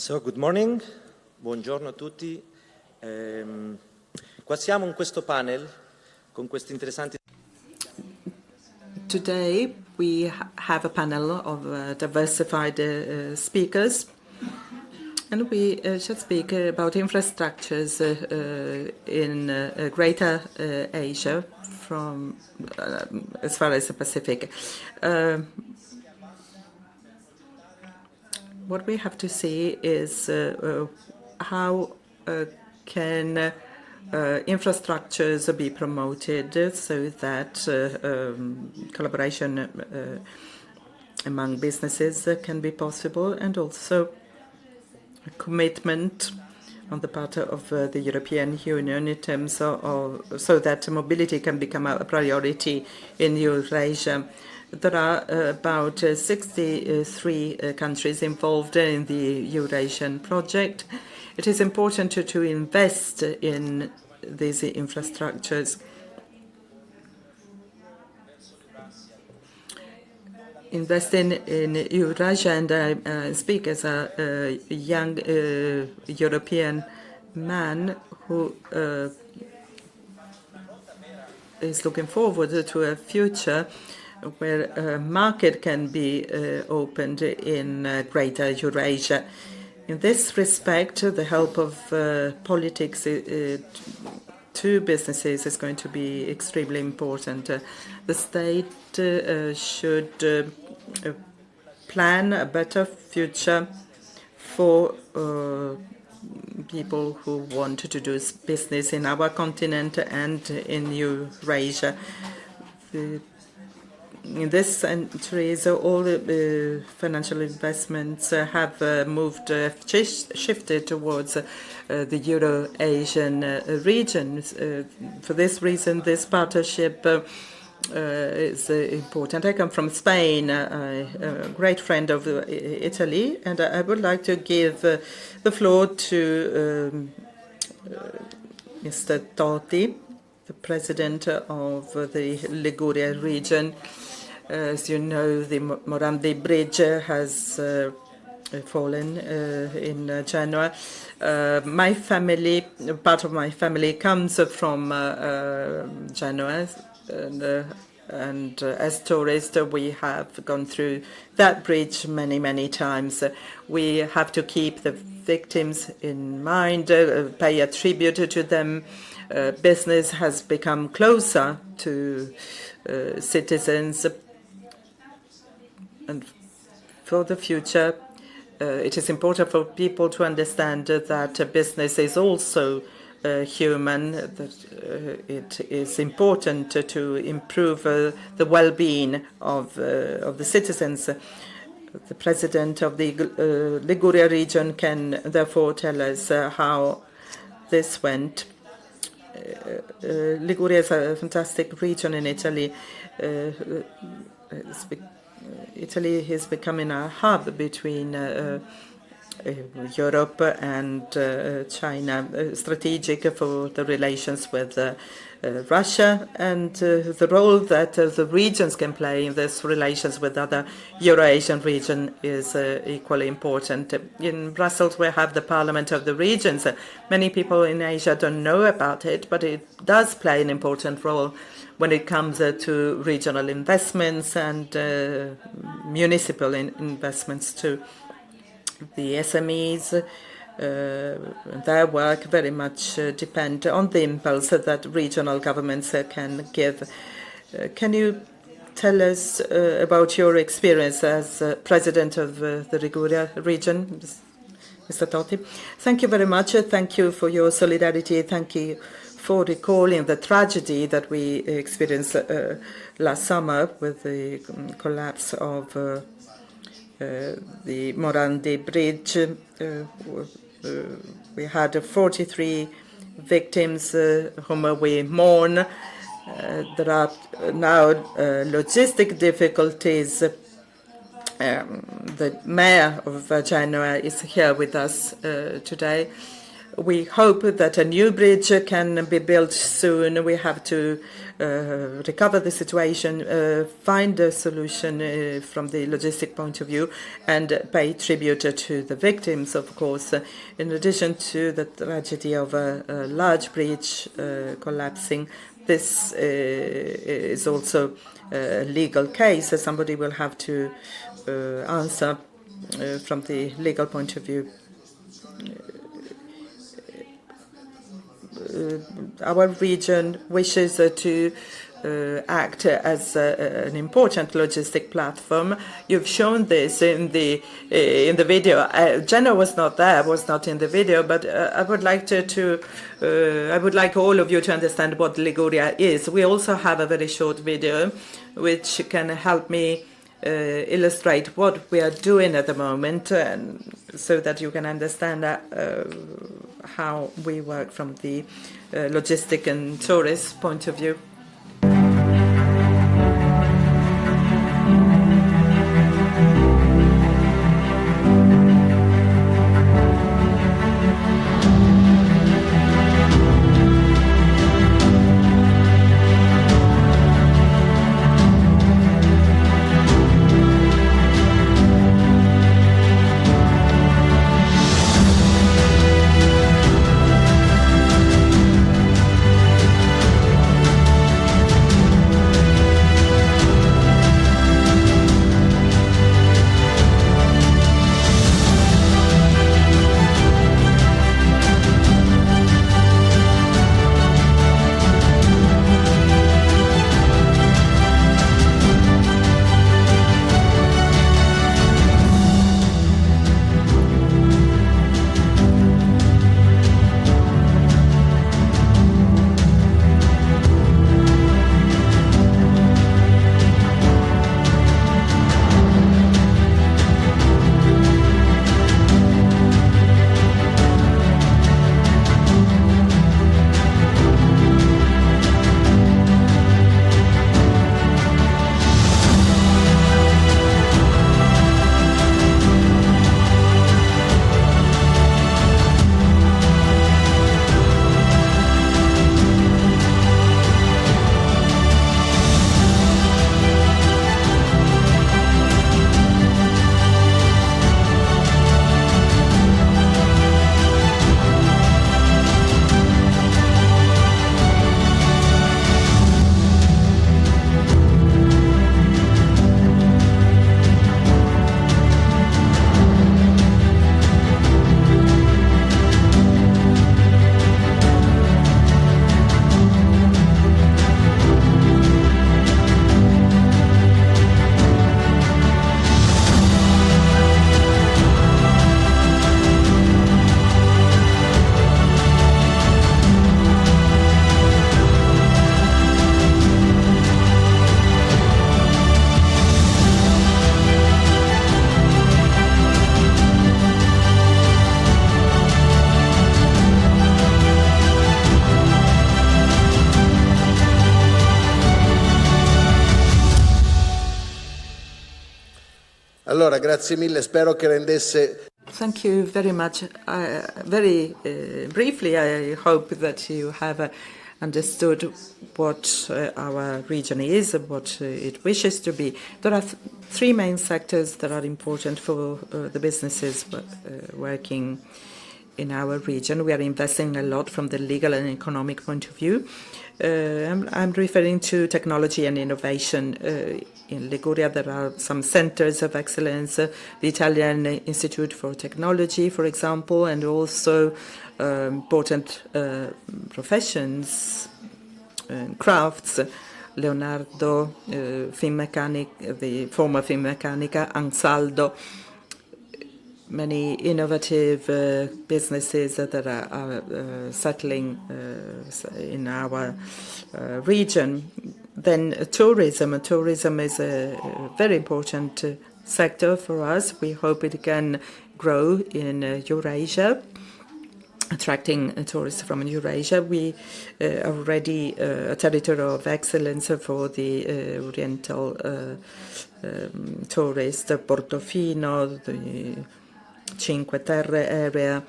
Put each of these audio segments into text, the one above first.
So, good morning, buongiorno a tutti. Qua siamo in questo panel con questi interessanti. Today we have a panel of diversified speakers, and we should speak about infrastructures in Greater Asia from as far as the Pacific. What we have to see is how can infrastructures be promoted so that collaboration among businesses can be possible, and also a commitment on the part of the European Union in terms of so that mobility can become a priority in Eurasia. There are about 63 countries involved in the Eurasian project. It is important to invest in these infrastructures. Investing in Eurasia, and I speak as a young European man who is looking forward to a future where a market can be opened in Greater Eurasia. In this respect, the help of politics to businesses is going to be extremely important. The state should plan a better future for people who want to do business in our continent and in Eurasia. In this century, all the financial investments have shifted towards the Eurasian region. For this reason, this partnership is important. I come from Spain, a great friend of Italy, and I would like to give the floor to Mr. Totti, the president of the Liguria region. As you know, the Morandi Bridge has fallen in Genoa. My family, part of my family, comes from Genoa, and as tourists, we have gone through that bridge many, many times. We have to keep the victims in mind, pay a tribute to them. Business has become closer to citizens. And for the future, it is important for people to understand that business is also human, that it is important to improve the well-being of the citizens. The president of the Liguria region can therefore tell us how this went. Liguria is a fantastic region in Italy. Italy is becoming a hub between Europe and China, strategic for the relations with Russia, and the role that the regions can play in these relations with other Eurasian regions is equally important. In Brussels, we have the Parliament of the Regions. Many people in Asia don't know about it, but it does play an important role when it comes to regional investments and municipal investments too. The SMEs, their work very much depend on the impulse that regional governments can give. Can you tell us about your experience as president of the Liguria region, Mr. Totti? Thank you very much. Thank you for your solidarity. Thank you for recalling the tragedy that we experienced last summer with the collapse of the Morandi Bridge. We had 43 victims whom we mourn. There are now logistic difficulties. The mayor of Genoa is here with us today. We hope that a new bridge can be built soon. We have to recover the situation, find a solution from the logistic point of view, and pay tribute to the victims, of course. In addition to the tragedy of a large bridge collapsing, this is also a legal case. Somebody will have to answer from the legal point of view. Our region wishes to act as an important logistic platform. You've shown this in the video. Jenna was not there, was not in the video, but I would like I would like all of you to understand what Liguria is. We also have a very short video which can help me illustrate what we are doing at the moment, so that you can understand how we work from the logistic and tourist point of view. Allora, grazie mille, spero che rendesse. Thank you very much. Very briefly, I hope that you have understood what our region is, what it wishes to be. There are three main sectors that are important for the businesses working in our region. We are investing a lot from the legal and economic point of view. I'm referring to technology and innovation. In Liguria, there are some centers of excellence, the Italian Institute for Technology, for example, and also important professions and crafts. Leonardo, the former Finmeccanica, Ansaldo, many innovative businesses that are settling in our region. Then tourism. Tourism is a very important sector for us. We hope it can grow in Eurasia, attracting tourists from Eurasia. We are already a territory of excellence for the Oriental tourists, Portofino, the Cinque Terre area,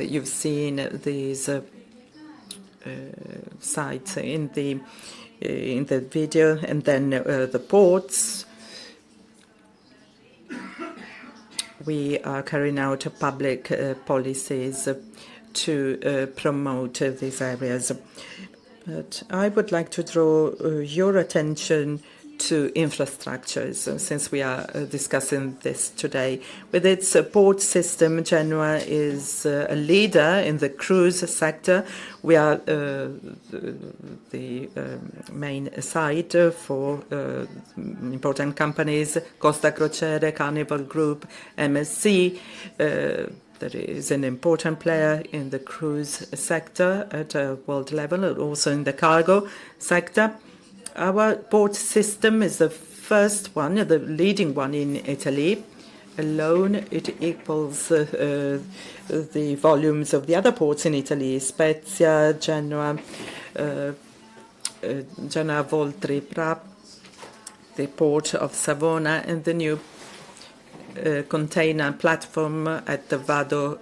you've seen these sites in the video, and then the ports. We are carrying out public policies to promote these areas. But I would like to draw your attention to infrastructures, since we are discussing this today. With its port system, Genoa is a leader in the cruise sector. We are the main site for important companies, Costa Crociere, Carnival Group, MSC. That is an important player in the cruise sector at a world level, and also in the cargo sector. Our port system is the first one, the leading one in Italy. Alone, it equals the volumes of the other ports in Italy: Spezia, Genoa, Genoa Voltri, the port of Savona, and the new container platform at the Vado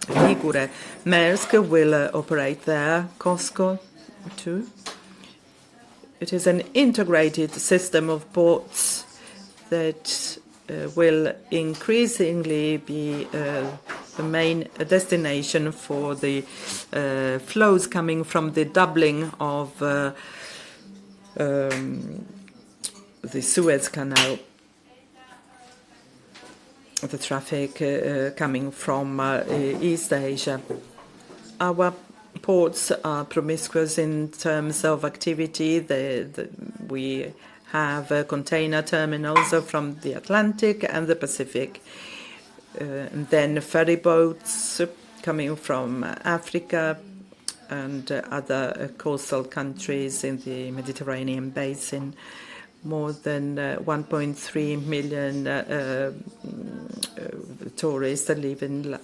Ligure. Maersk will operate there, COSCO too. It is an integrated system of ports that will increasingly be the main destination for the flows coming from the doubling of the Suez Canal, the traffic coming from East Asia. Our ports are promiscuous in terms of activity. We have container terminals from the Atlantic and the Pacific, and then ferry boats coming from Africa and other coastal countries in the Mediterranean basin. More than 1.3 million tourists leaving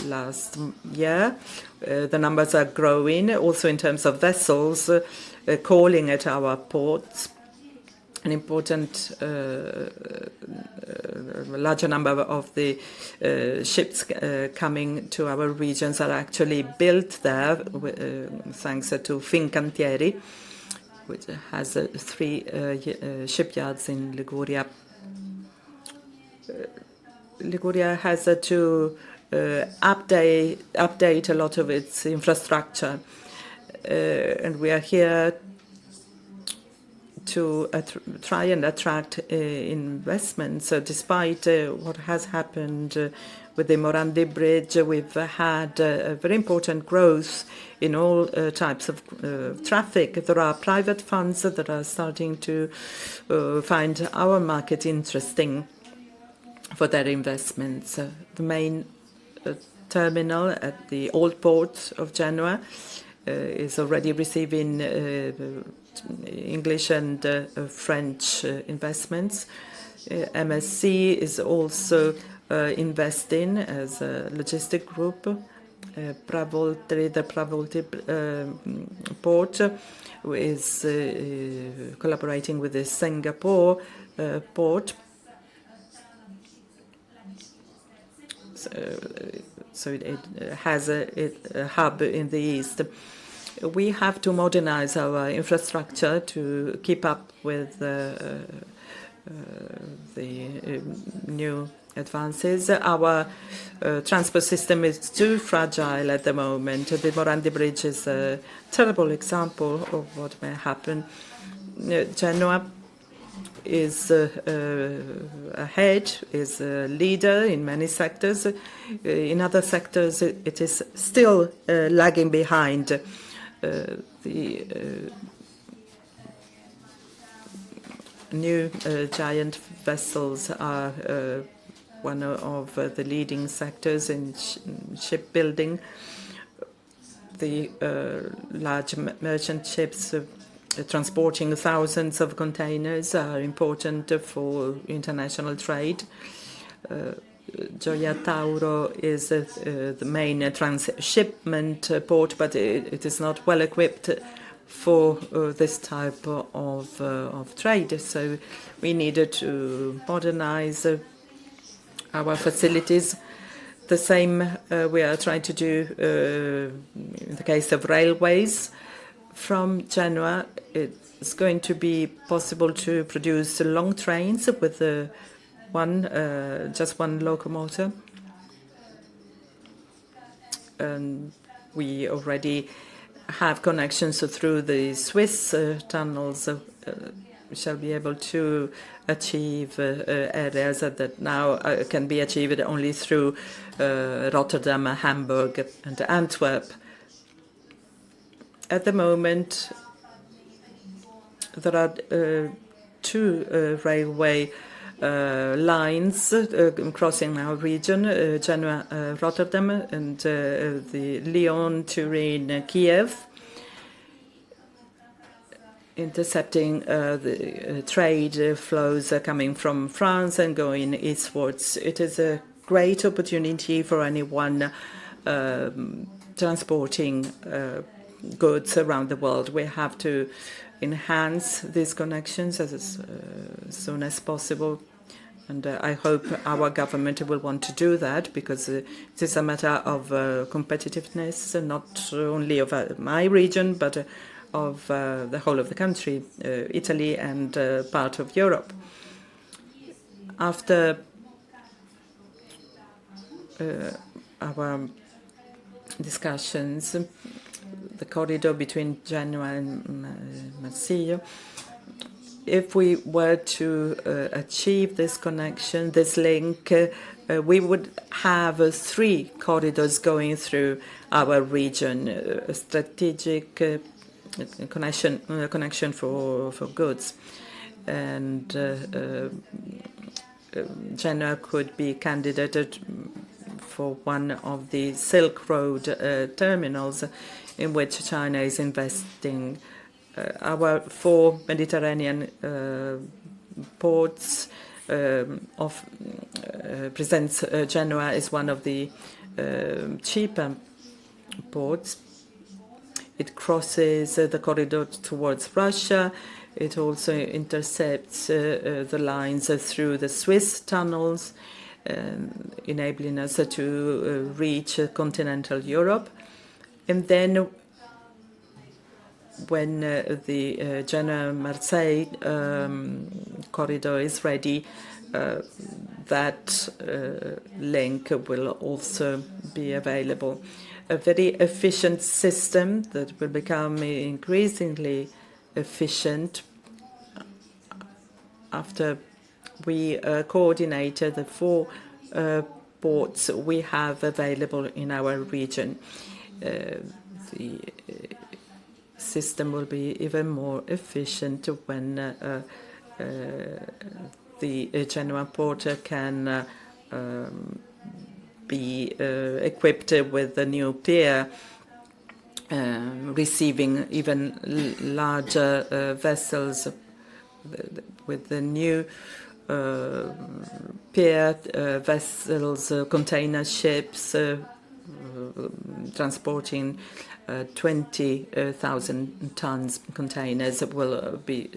last year. The numbers are growing, also in terms of vessels calling at our ports. An important, larger number of the ships coming to our regions are actually built there, thanks to Fincantieri, which has 3 shipyards in Liguria. Liguria has to update a lot of its infrastructure, and we are here to try and attract investments. Despite what has happened with the Morandi Bridge, we've had a very important growth in all types of traffic. There are private funds that are starting to find our market interesting for their investments. The main terminal at the old port of Genoa is already receiving English and French investments. MSC is also investing as a logistic group. The Pravolti port is collaborating with the Singapore port. So it has a hub in the east. We have to modernize our infrastructure to keep up with the new advances. Our transport system is too fragile at the moment. The Morandi Bridge is a terrible example of what may happen. Genoa is ahead, is a leader in many sectors. In other sectors, it is still lagging behind. The new giant vessels are one of the leading sectors in shipbuilding. The large merchant ships transporting thousands of containers are important for international trade. Gioia Tauro is the main transshipment port, but it is not well equipped for this type of trade. So we needed to modernize our facilities. The same we are trying to do in the case of railways. From Genoa, it's going to be possible to produce long trains with just one locomotive. And we already have connections through the Swiss tunnels. We shall be able to achieve areas that now can be achieved only through Rotterdam, Hamburg, and Antwerp. At the moment, there are two railway lines crossing our region, Genoa, Rotterdam, and the Lyon, Turin, Kiev, intercepting the trade flows coming from France and going eastwards. It is a great opportunity for anyone transporting goods around the world. We have to enhance these connections as soon as possible. And I hope our government will want to do that, because it is a matter of competitiveness, not only of my region, but of the whole of the country, Italy and part of Europe. After our discussions, the corridor between Genoa and Marseille, if we were to achieve this connection, this link, we would have 3 corridors going through our region, a strategic connection for goods. And Genoa could be candidated for one of the Silk Road terminals in which China is investing. Our 4 Mediterranean ports presents Genoa as one of the cheaper ports. It crosses the corridor towards Russia. It also intercepts the lines through the Swiss tunnels, enabling us to reach continental Europe. And then when the Genoa-Marseille corridor is ready, that link will also be available. A very efficient system that will become increasingly efficient after we coordinated the 4 ports we have available in our region. The system will be even more efficient when the Genoa port can be equipped with the new pier, receiving even larger vessels. With the new pier, vessels, container ships transporting 20,000 tons containers will be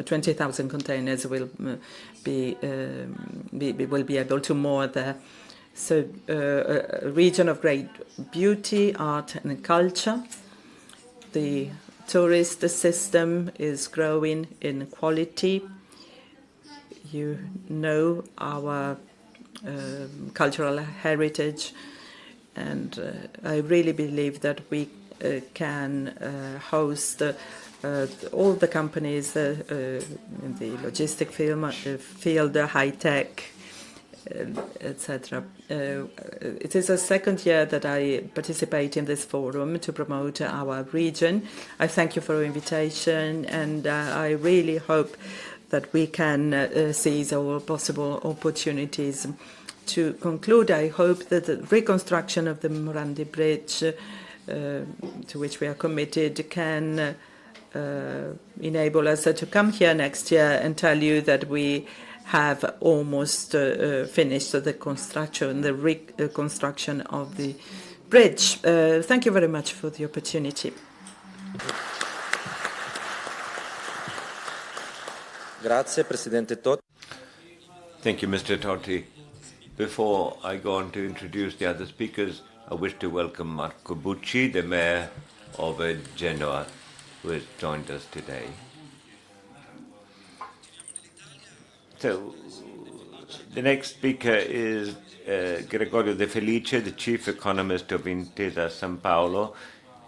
20,000 containers will be able to moor there. So a region of great beauty, art and culture. The tourist system is growing in quality. You know our cultural heritage, and I really believe that we can host all the companies in the logistic field, high tech, etc. It is the 2nd year that I participate in this forum to promote our region. I thank you for your invitation, and I really hope that we can seize all possible opportunities. To conclude, I hope that the reconstruction of the Morandi Bridge, to which we are committed, can enable us to come here next year and tell you that we have almost finished the construction, the reconstruction of the bridge. Thank you very much for the opportunity. Grazie, Presidente Totti. Thank you, Mr. Totti. Before I go on to introduce the other speakers, I wish to welcome Marco Bucci, the mayor of Genoa, who has joined us today. So, the next speaker is Gregorio De Felice, the chief economist of Intesa San Paolo.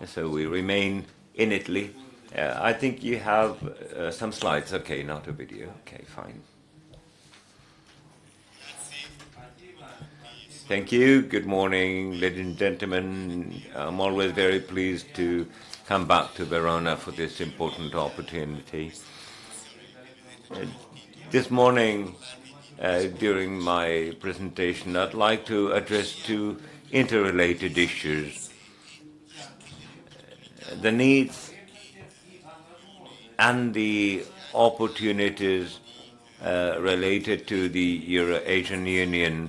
So we remain in Italy. I think you have some slides. Okay, not a video. Okay, fine. Thank you. Good morning, ladies and gentlemen. I'm always very pleased to come back to Verona for this important opportunity. This morning, during my presentation, I'd like to address two interrelated issues. The needs and the opportunities related to the Eurasian Union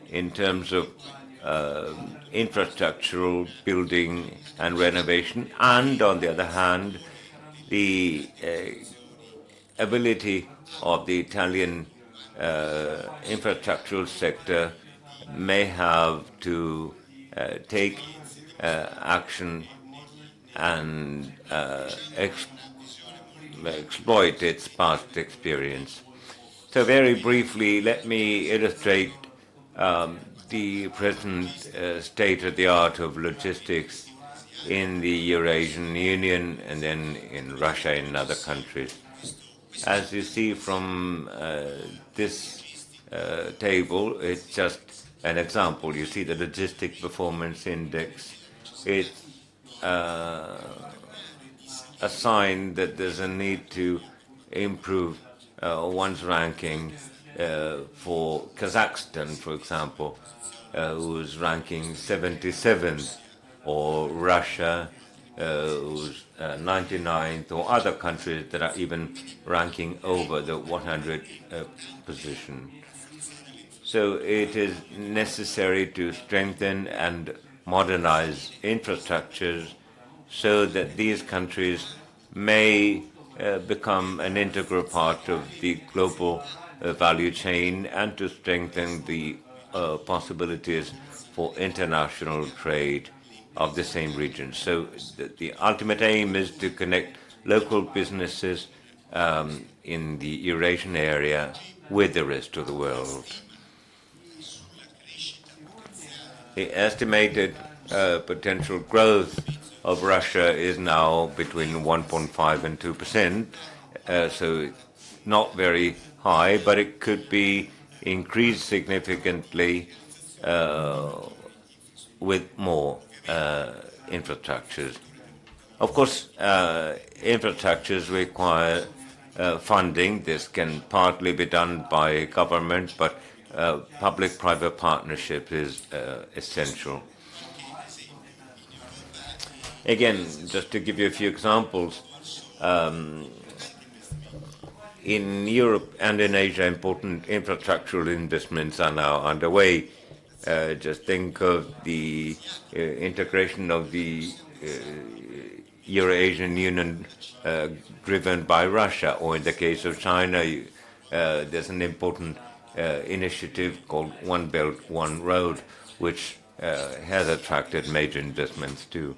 in terms of infrastructural building and renovation, and on the other hand, the ability of the Italian infrastructural sector may have to take action and exploit its past experience. So very briefly, let me illustrate the present state of the art of logistics in the Eurasian Union and then in Russia and other countries. As you see from this table, it's just an example. You see the Logistic Performance Index. It's a sign that there's a need to improve one's ranking for Kazakhstan, for example, who's ranking 77th, or Russia, who's 99th, or other countries that are even ranking over the 100 position. So it is necessary to strengthen and modernize infrastructures so that these countries may become an integral part of the global value chain and to strengthen the possibilities for international trade of the same region. So the ultimate aim is to connect local businesses in the Eurasian area with the rest of the world. The estimated potential growth of Russia is now between 1.5 and 2%, so not very high, but it could be increased significantly with more infrastructures. Of course, infrastructures require funding. This can partly be done by government, but public-private partnership is essential. Again, just to give you a few examples, in Europe and in Asia, important infrastructural investments are now underway. Just think of the integration of the Eurasian Union driven by Russia, or in the case of China, there's an important initiative called One Belt, One Road, which has attracted major investments too.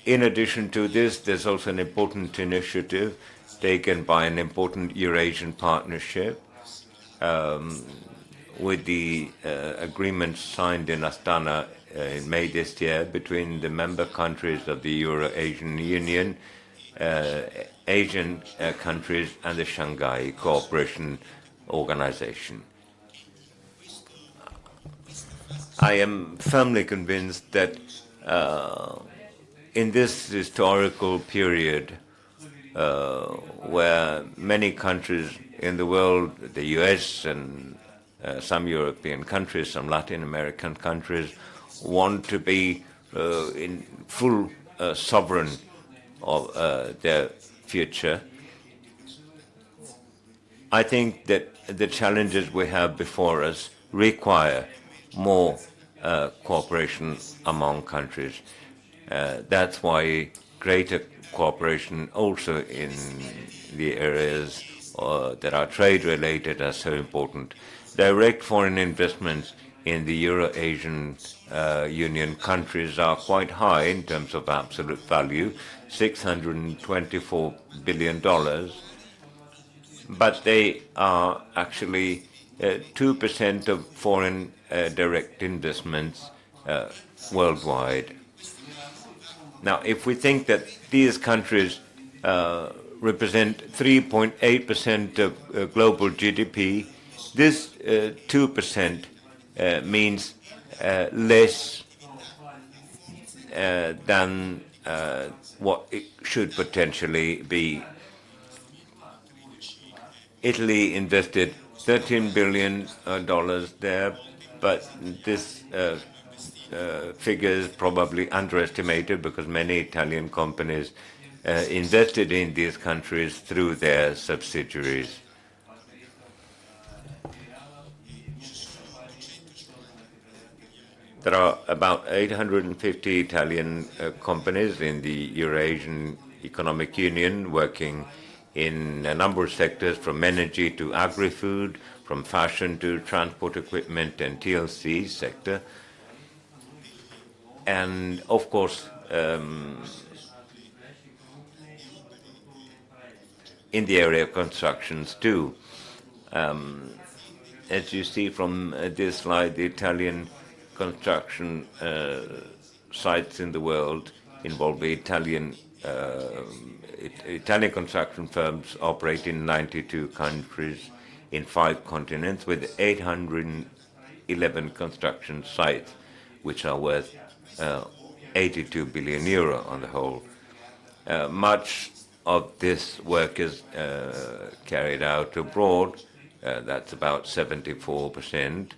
In addition to this, there's also an important initiative taken by an important Eurasian partnership with the agreement signed in Astana in May this year between the member countries of the Eurasian Union, Asian countries, and the Shanghai Cooperation Organization. I am firmly convinced that in this historical period where many countries in the world, the US and some European countries, some Latin American countries, want to be in full sovereign of their future, I think that the challenges we have before us require more cooperation among countries. That's why greater cooperation also in the areas that are trade-related are so important. Direct foreign investments in the Eurasian Union countries are quite high in terms of absolute value, $624 billion, but they are actually 2% of foreign direct investments worldwide. Now, if we think that these countries represent 3.8% of global GDP, this 2% means less than what it should potentially be. Italy invested $13 billion there, but this figure is probably underestimated because many Italian companies invested in these countries through their subsidiaries. There are about 850 Italian companies in the Eurasian Economic Union working in a number of sectors, from energy to agri-food, from fashion to transport equipment and TLC sector. And of course, in the area of constructions too. As you see from this slide, the Italian construction sites in the world involve the Italian construction firms operate in 92 countries in 5 continents with 811 construction sites, which are worth 82 billion euro on the whole. Much of this work is carried out abroad. That's about 74%.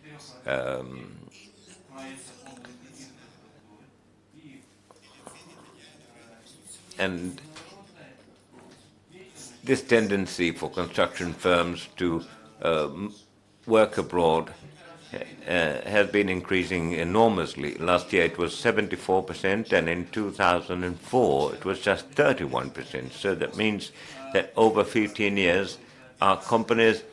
And this tendency for construction firms to work abroad has been increasing enormously. Last year it was 74%, and in 2004 it was just 31%. So that means that over 15 years our companies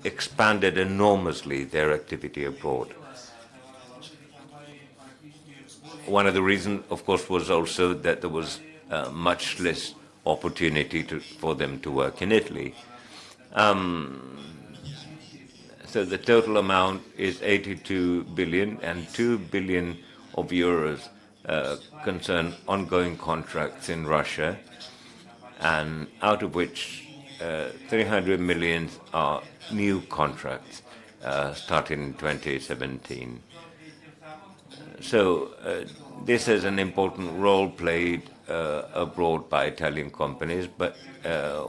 expanded enormously their activity abroad. One of the reasons, of course, was also that there was much less opportunity for them to work in Italy. So the total amount is 82 billion, and 2 billion of euros concern ongoing contracts in Russia, and out of which 300 million are new contracts starting in 2017. So this is an important role played abroad by Italian companies, but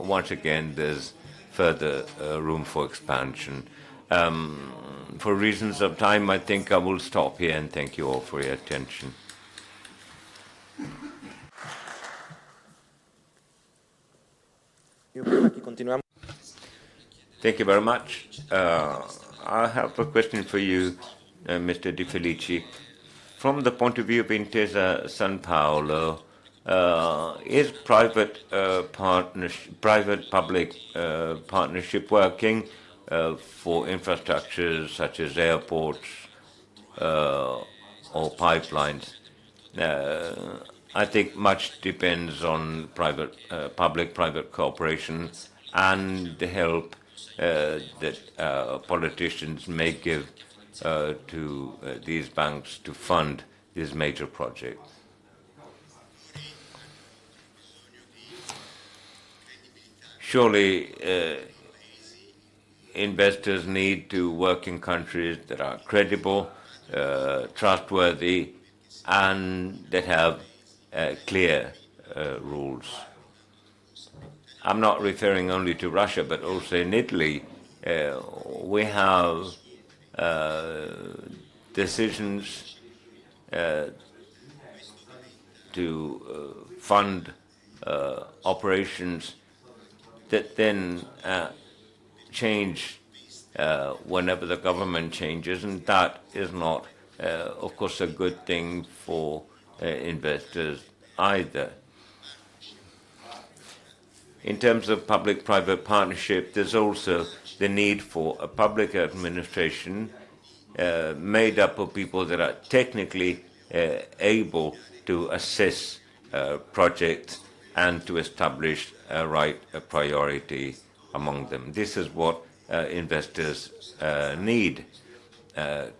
once again there's further room for expansion. For reasons of time, I think I will stop here, and thank you all for your attention. Thank you very much. I have a question for you, Mr. Di Felici. From the point of view of Intesa Sanpaolo, is private-public partnership working for infrastructures such as airports or pipelines? I think much depends on public-private cooperation and the help that politicians may give to these banks to fund these major projects. Surely investors need to work in countries that are credible, trustworthy, and that have clear rules. I'm not referring only to Russia, but also in Italy. We have decisions to fund operations that then change whenever the government changes, and that is not, of course, a good thing for investors either. in terms of public-private partnership, there's also the need for a public administration made up of people that are technically able to assess projects and to establish a priority among them. This is what investors need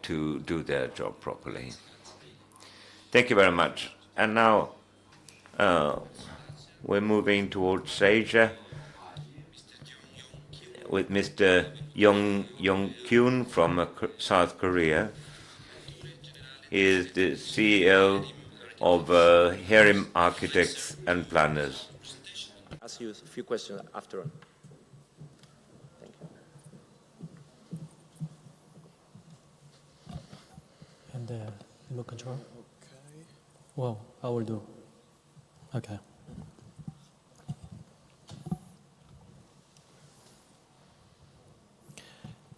to do their job properly. Thank you very much. And now we're moving towards Asia with Mr. Yong-Kyun from South Korea. He is the CEO of Herim Architects and Planners. Ask you a few questions after on. Thank you. And the remote control? Okay. Well, I will do. Okay.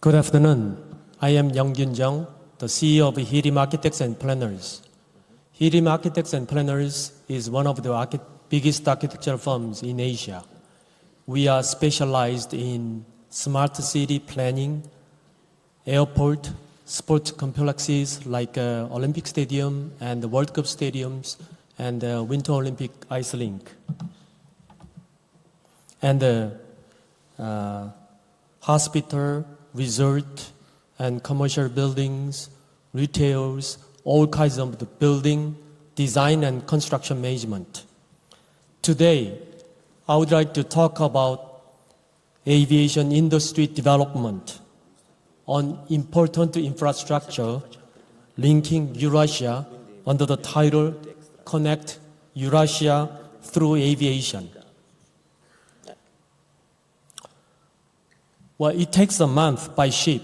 Good afternoon. I am Young Gyun Jung, the CEO of Herim Architects and Planners. Herim Architects and Planners is one of the biggest architectural firms in Asia. We are specialized in smart city planning, airport, sports complexes like Olympic Stadium and the World Cup stadiums and Winter Olympic Ice Rink. And hospital, resort, and commercial buildings, retails, all kinds of the building, design, and construction management. Today, I would like to talk about aviation industry development on important infrastructure linking Eurasia under the title Connect Eurasia through Aviation. Well, it takes a month by ship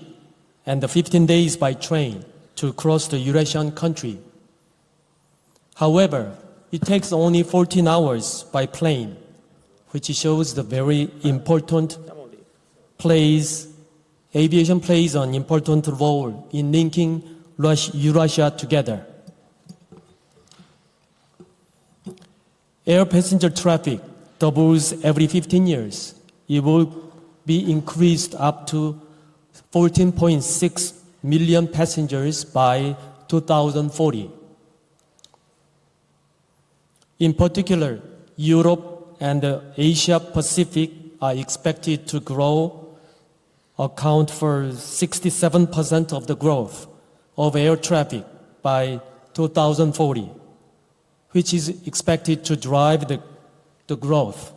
and 15 days by train to cross the Eurasian country. However, it takes only 14 hours by plane, which shows the very important aviation plays an important role in linking Eurasia together. Air passenger traffic doubles every 15 years. It will be increased up to 14.6 million passengers by 2040. In particular, Europe and Asia Pacific are expected to account for 67% of the growth of air traffic by 2040, which is expected to drive the growth.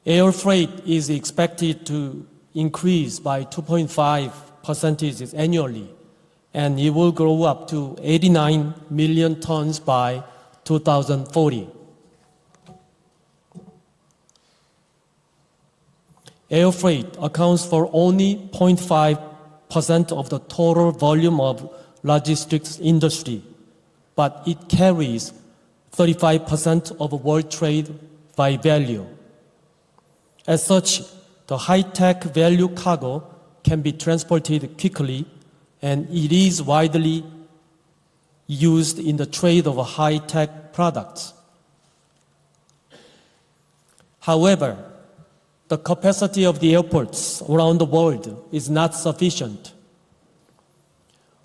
Air freight is expected to increase by 2.5% annually, and it will grow up to 89 million tons by 2040. Air freight accounts for only 0.5% of the total volume of logistics industry, but it carries 35% of world trade by value. As such, the high-tech value cargo can be transported quickly, and it is widely used in the trade of high-tech products. However, the capacity of the airports around the world is not sufficient.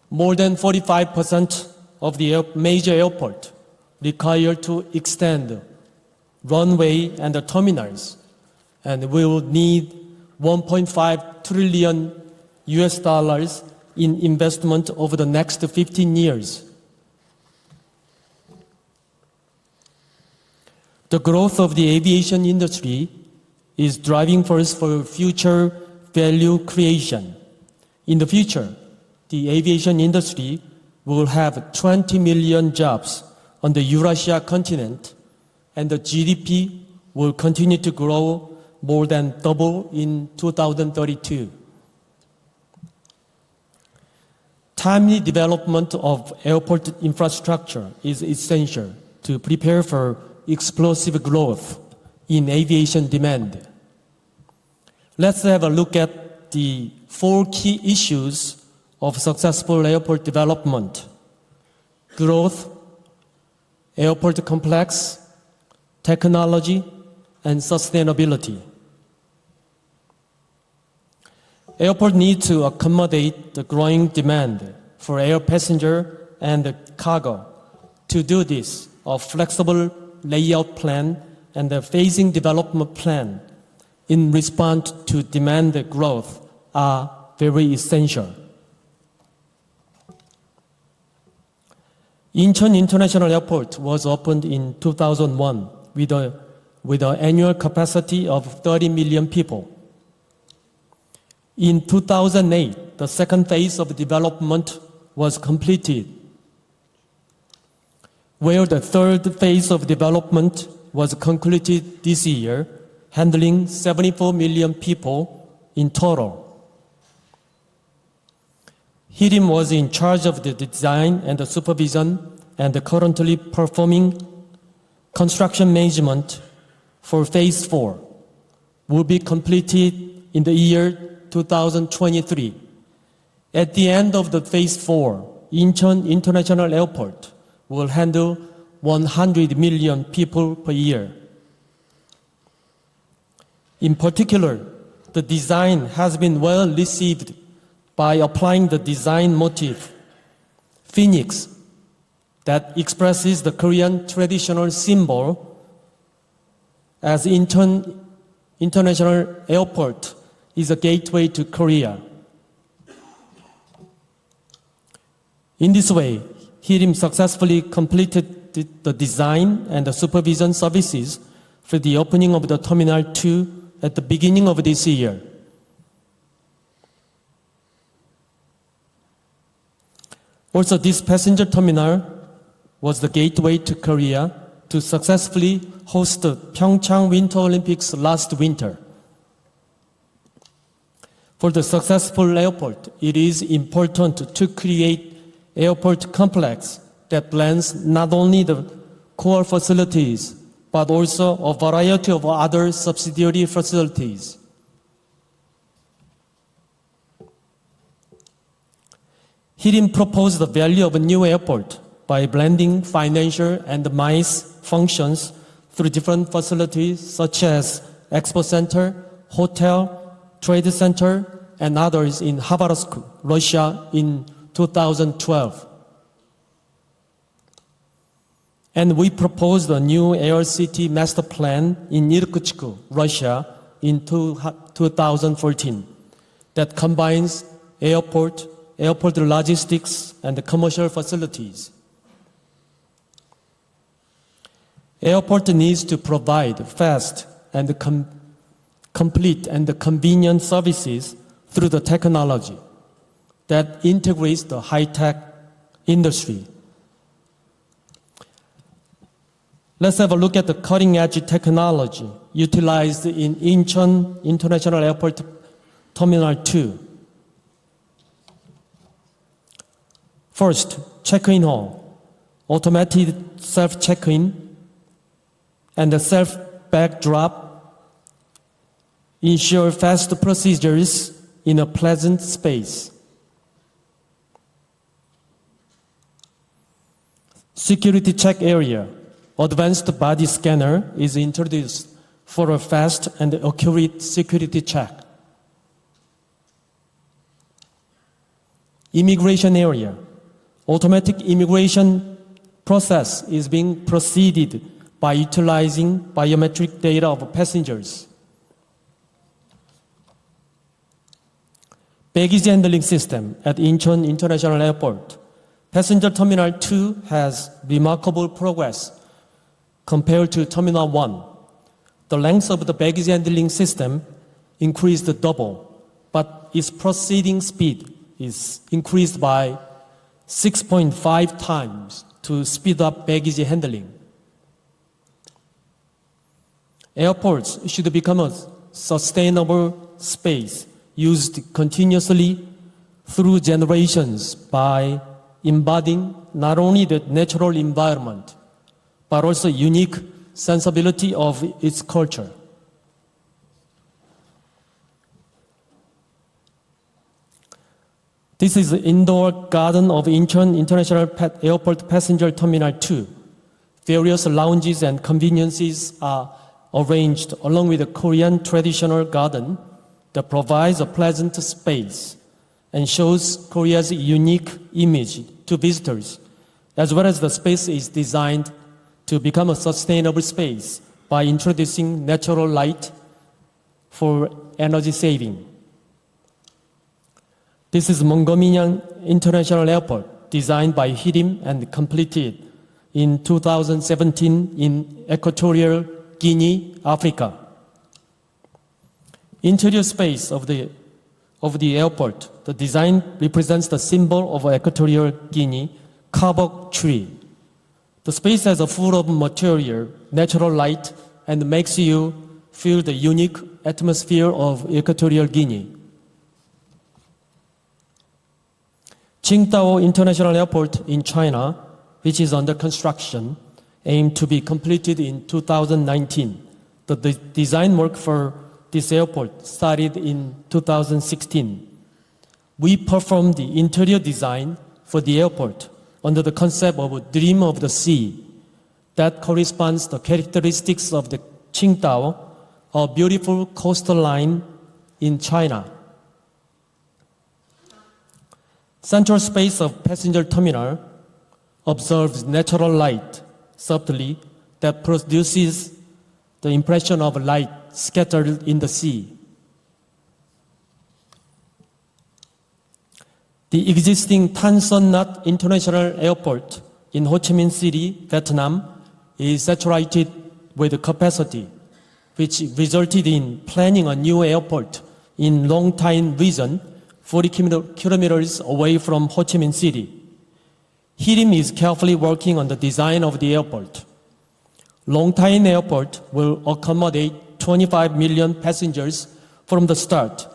More than 45% of the major airports require to extend runway and the terminals, and we will need $1.5 trillion in investment over the next 15 years. The growth of the aviation industry is driving force for future value creation. In the future, the aviation industry will have 20 million jobs on the Eurasia continent, and the GDP will continue to grow more than double in 2032. Timely development of airport infrastructure is essential to prepare for explosive growth in aviation demand. Let's have a look at the 4 key issues of successful airport development: growth, airport complex, technology, and sustainability. Airport needs to accommodate the growing demand for air passenger and cargo. To do this, a flexible layout plan and a phasing development plan in response to demand growth are very essential. Incheon International Airport was opened in 2001 with an annual capacity of 30 million people. In 2008, the second phase of development was completed, where the third phase of development was concluded this year, handling 74 million people in total. Hirim was in charge of the design and the supervision and currently performing construction management for Phase 4, will be completed in the year 2023. At the end of the Phase 4, Incheon International Airport will handle 100 million people per year. In particular, the design has been well received by applying the design motif, phoenix, that expresses the Korean traditional symbol, as Incheon International Airport is a gateway to Korea. In this way, Hirim successfully completed the design and the supervision services for the opening of the Terminal 2 at the beginning of this year. Also, this passenger terminal was the gateway to Korea to successfully host the Pyeongchang Winter Olympics last winter. For the successful airport, it is important to create airport complex that blends not only the core facilities, but also a variety of other subsidiary facilities. Hirim proposed the value of a new airport by blending financial and MICE functions through different facilities such as Expo Center, Hotel, Trade Center, and others in Khabarovsk, Russia in 2012. And we proposed a new Air City Master Plan in Irkutsk, Russia in 2014 that combines airport logistics, and commercial facilities. Airport needs to provide fast and complete and convenient services through the technology that integrates the high-tech industry. Let's have a look at the cutting-edge technology utilized in Incheon International Airport Terminal 2. First, check-in hall, automated self-check-in, and the self-bag drop ensure fast procedures in a pleasant space. Security check area, advanced body scanner is introduced for a fast and accurate security check. Immigration area, automatic immigration process is being proceeded by utilizing biometric data of passengers. Baggage handling system at Incheon International Airport. Passenger Terminal 2 has remarkable progress compared to Terminal 1. The length of the baggage handling system increased double, but its processing speed is increased by 6.5 times to speed up baggage handling. Airports should become a sustainable space used continuously through generations by embodying not only the natural environment, but also unique sensibility of its culture. This is the indoor garden of Incheon International Airport Passenger Terminal 2, Various lounges and conveniences are arranged along with a Korean traditional garden that provides a pleasant space and shows Korea's unique image to visitors, as well as the space is designed to become a sustainable space by introducing natural light for energy saving. This is Mongominiang International Airport, designed by Hirim and completed in 2017 in Equatorial Guinea, Africa. Interior space of the airport, the design represents the symbol of Equatorial Guinea, kabok tree. The space has a full of material, natural light, and makes you feel the unique atmosphere of Equatorial Guinea. Qingdao International Airport in China, which is under construction, aimed to be completed in 2019. The design work for this airport started in 2016. We performed the interior design for the airport under the concept of a dream of the sea that corresponds to the characteristics of the Qingdao, a beautiful coastal line in China. Central space of passenger terminal observes natural light subtly that produces the impression of light scattered in the sea. The existing Tan Son Nhat International Airport in Ho Chi Minh City, Vietnam, is saturated with capacity, which resulted in planning a new airport in Long Thanh region, 40 kilometers away from Ho Chi Minh City. Hirim is carefully working on the design of the airport. Long Thanh Airport will accommodate 25 million passengers from the start,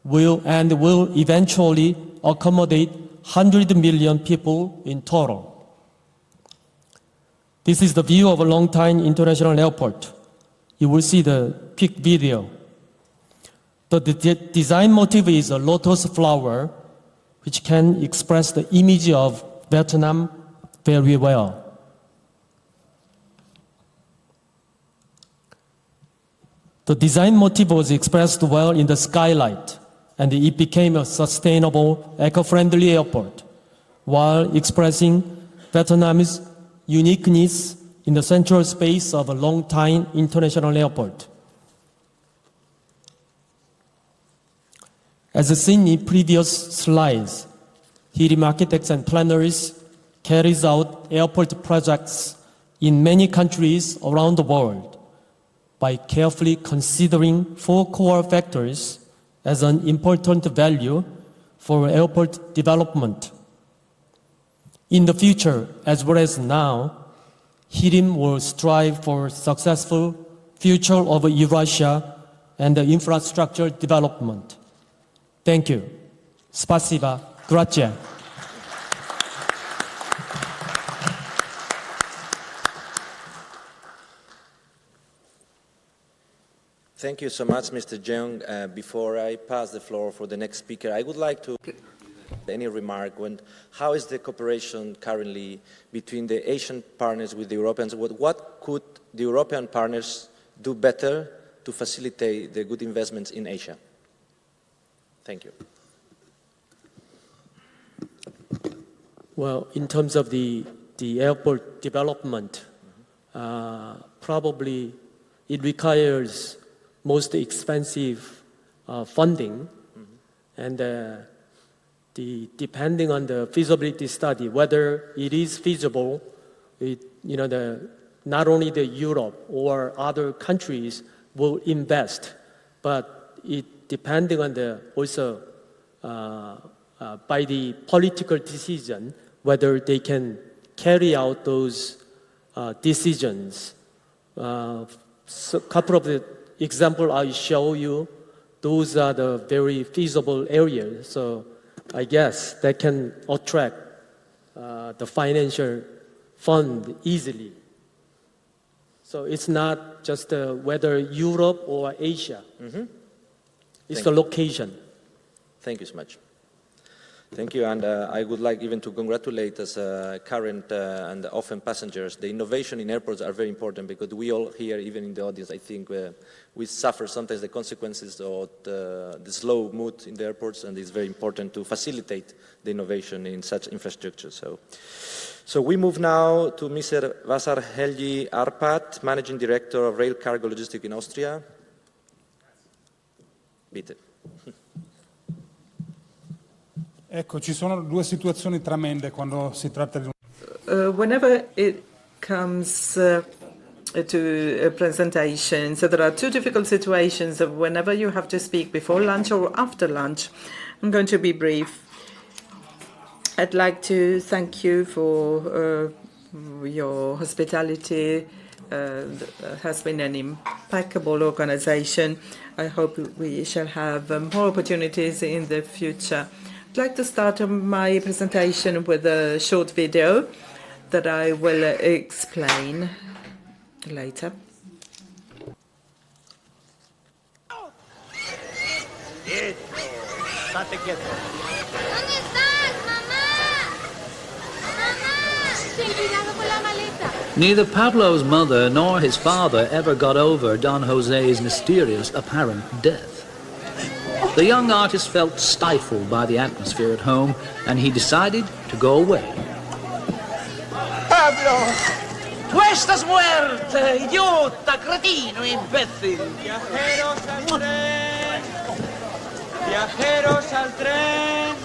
will eventually accommodate 100 million people in total. This is the view of a Long Thanh International Airport. You will see the quick video. The design motif is a lotus flower, which can express the image of Vietnam very well. The design motif was expressed well in the skylight, and it became a sustainable, eco-friendly airport, while expressing Vietnam's uniqueness in the central space of a Long Thanh International Airport. As seen in previous slides, Hirim architects and planners carries out airport projects in many countries around the world by carefully considering 4 core factors as an important value for airport development. In the future, as well as now, Hirim will strive for successful future of Eurasia and the infrastructure development. Thank you. Spasiba. Grazie. Thank you so much, Mr. Jeong. Before I pass the floor for the next speaker, I would like to any remark how is the cooperation currently between the Asian partners with the Europeans? What could the European partners do better to facilitate the good investments in Asia? Thank you. Well, in terms of the airport development, probably it requires most expensive funding, and depending on the feasibility study, whether it is feasible, not only the Europe or other countries will invest, but it depending on the also by the political decision whether they can carry out those decisions. So couple of the example I show you, those are the very feasible areas. So I guess that can attract the financial fund easily. So it's not just whether Europe or Asia. It's the location. Thank you so much. Thank you, and I would like even to congratulate us current and often passengers. The innovation in airports are very important because we all here, even in the audience, I think we suffer sometimes the consequences of the slow mood in the airports, and it's very important to facilitate the innovation in such infrastructure. So we move now to Mr. Vasar Helgi Arpat, Managing Director of Rail Cargo Logistics in Austria. Bitte. Ecco, ci sono due situazioni tremende quando si tratta di Whenever it comes to presentations, so there are two difficult situations of whenever you have to speak before lunch or after lunch. I'm going to be brief. I'd like to thank you for your hospitality. It has been an impeccable organization. I hope we shall have more opportunities in the future. I'd like to start my presentation with a short video that I will explain later. State quieto. ¿Dónde estás, mamá? ¡Mamá! Ten cuidado con la maleta. Neither Pablo's mother nor his father ever got over Don Jose's mysterious apparent death. The young artist felt stifled by the atmosphere at home, and he decided to go away. Pablo! Tu estás muerta, idiota, cretino, imbécil. Viajeros al tren. Viajeros al tren.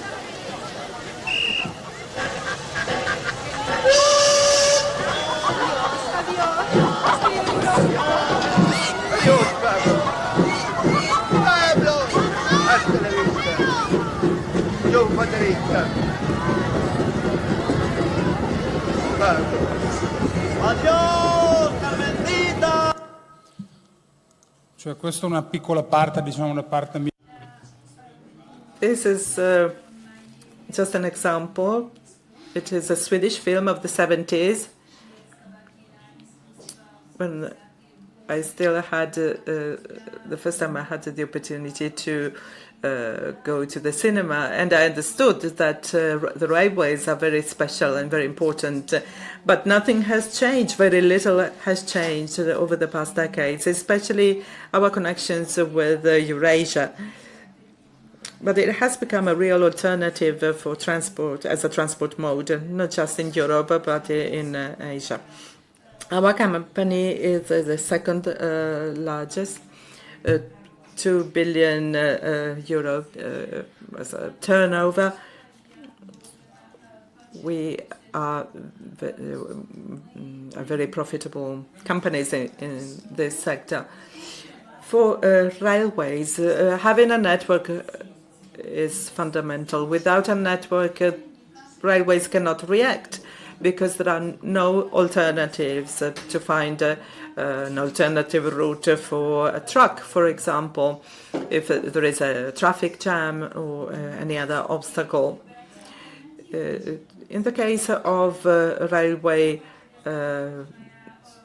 Adiós, Pablo. Pablo! Hasta la vista. Yo, Paterita. Pablo. Adiós, Carmencita. Cioè, questa è una piccola parte, diciamo, una parte mia. This is just an example. It is a Swedish film of the 70s when I still had, the first time I had the opportunity to go to the cinema, and I understood that the railways are very special and very important, but nothing has changed. Very little has changed over the past decades, especially our connections with Eurasia. But it has become a real alternative for transport as a transport mode, not just in Europe, but in Asia. Our company is the second largest, 2 billion euro as a turnover. We are very profitable companies in this sector. For railways, having a network is fundamental. Without a network, railways cannot react because there are no alternatives to find an alternative route for a truck, for example, if there is a traffic jam or any other obstacle. In the case of railway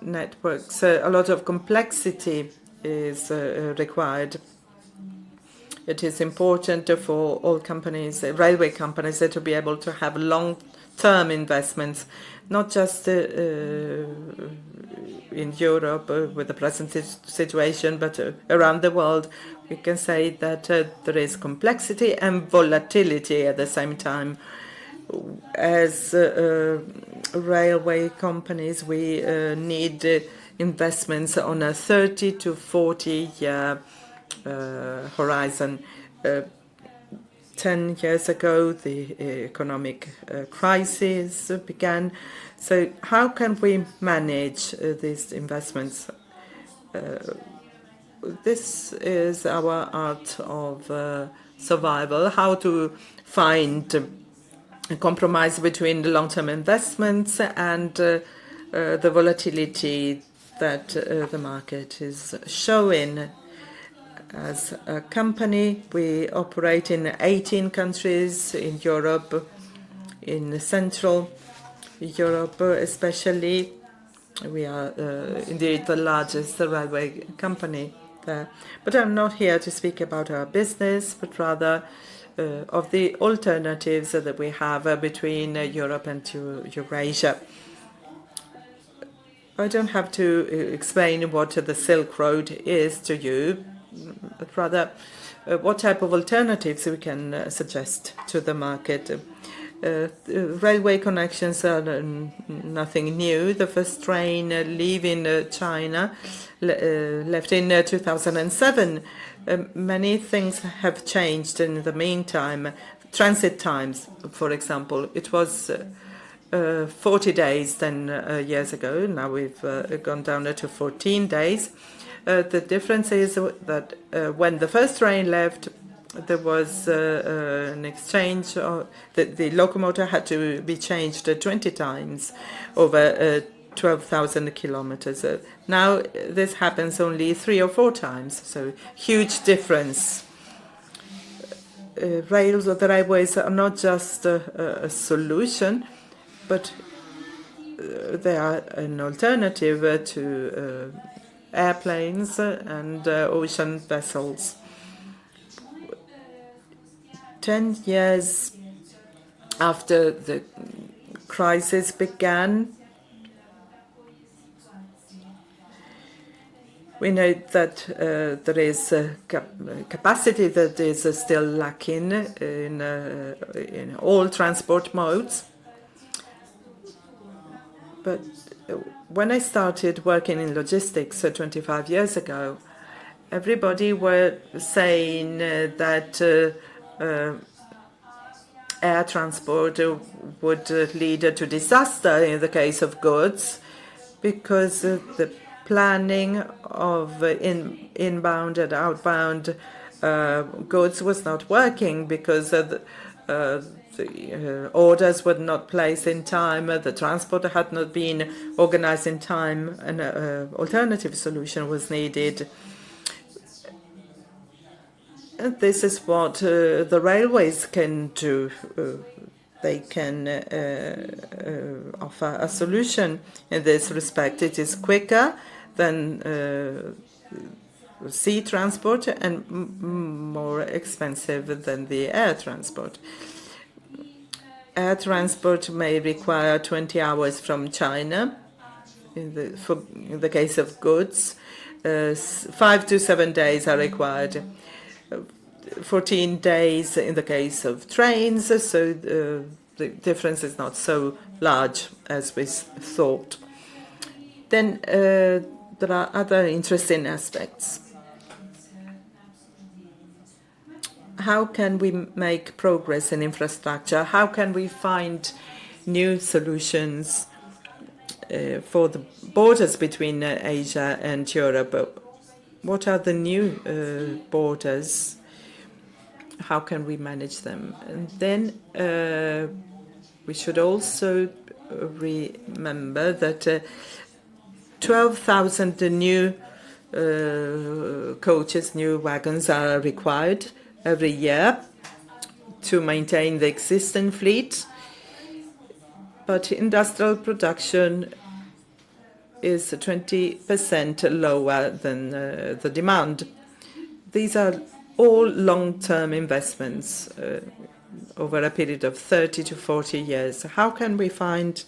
networks, a lot of complexity is required. It is important for all companies, railway companies, to be able to have long-term investments, not just in Europe with the present situation, but around the world. We can say that there is complexity and volatility at the same time. As railway companies, we need investments on a 30 to 40 year horizon. 10 years ago, the economic crisis began. So how can we manage these investments? This is our art of survival, how to find a compromise between the long-term investments and the volatility that the market is showing. As a company, we operate in 18 countries in Europe, in Central Europe especially. We are indeed the largest railway company there. But I'm not here to speak about our business, but rather of the alternatives that we have between Europe and Eurasia. I don't have to explain what the Silk Road is to you, but rather what type of alternatives we can suggest to the market. Railway connections are nothing new. The first train leaving China left in 2007. Many things have changed in the meantime. Transit times, for example, it was 40 days 10 years ago. Now we've gone down to 14 days. The difference is that when the first train left, there was an exchange. The locomotive had to be changed 20 times over 12,000 kilometers. Now this happens only 3 or 4 times, so huge difference. The railways are not just a solution, but they are an alternative to airplanes and ocean vessels. 10 years after the crisis began, we know that there is capacity that is still lacking in all transport modes. But when I started working in logistics 25 years ago, everybody were saying that air transport would lead to disaster in the case of goods, because the planning of inbound and outbound goods was not working, because the orders were not placed in time, the transport had not been organized in time, an alternative solution was needed. And this is what the railways can do. They can offer a solution in this respect. It is quicker than sea transport and more expensive than the air transport. Air transport may require 20 hours from China. In the case of goods, 5 to 7 days are required. 14 days in the case of trains, so the difference is not so large as we thought. Then there are other interesting aspects. How can we make progress in infrastructure? How can we find new solutions for the borders between Asia and Europe? What are the new borders? How can we manage them? And then we should also remember that 12,000 new coaches, new wagons are required every year to maintain the existing fleet. But industrial production is 20% lower than the demand. These are all long-term investments over a period of 30 to 40 years. How can we find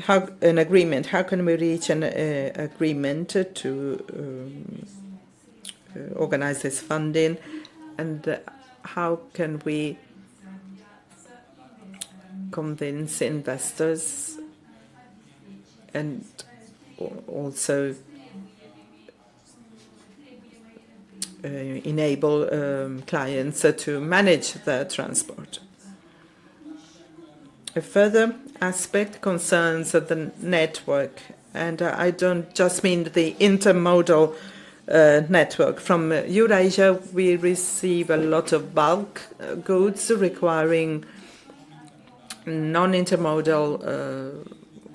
an agreement? How can we reach an agreement to organize this funding? And how can we convince investors and also enable clients to manage their transport? A further aspect concerns the network, and I don't just mean the intermodal network. From Eurasia, we receive a lot of bulk goods requiring non-intermodal